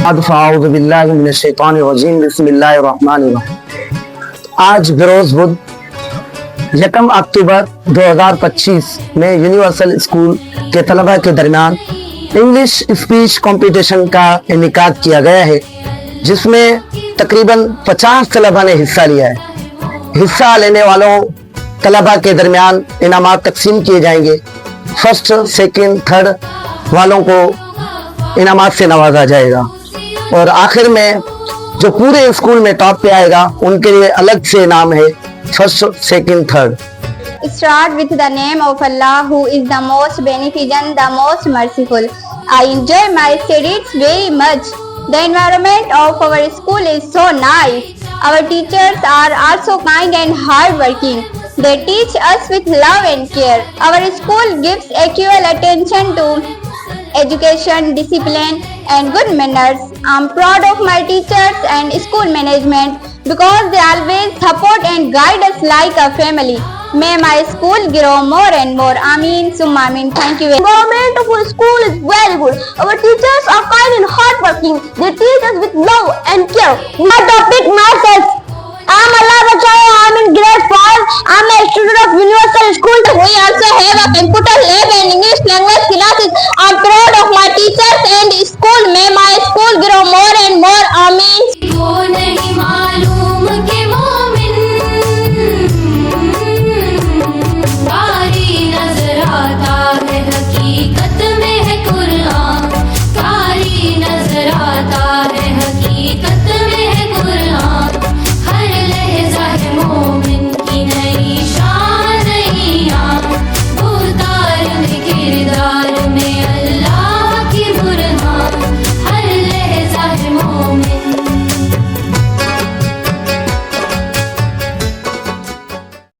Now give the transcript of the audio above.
बाद फ़अऊज़ु बिल्लाहि मिनश्शैतानिर्रजीम बिस्मिल्लाहिर्रहमानिर्रहीम। आज बरोज़ बुध 1 अक्टूबर 2025 में यूनिवर्सल स्कूल के तलबा के दरमियान इंग्लिश स्पीच कंपटीशन का इनेकाद किया गया है, जिसमें तकरीबन 50 तलबा ने हिस्सा लिया है। हिस्सा लेने वालों तलबा के दरमियान इनामात तकसीम किए जाएंगे। फर्स्ट, सेकंड, थर्ड वालों को इनामात से नवाजा जाएगा और आखिर में जो पूरे स्कूल में टॉप पे आएगा उनके लिए अलग से इनाम है, first, second, third. Start with the name of Allah, who is the most beneficent, the most merciful. I enjoy my studies very much. The environment of our school is so nice. Our teachers are also kind and hardworking. They teach us with love and care. Our school gives equal attention to education, discipline, and good manners. I'm proud of my teachers and school management because they always support and guide us like a family. May my school grow more and more. Ameen, summa ameen. Thank you. Government of school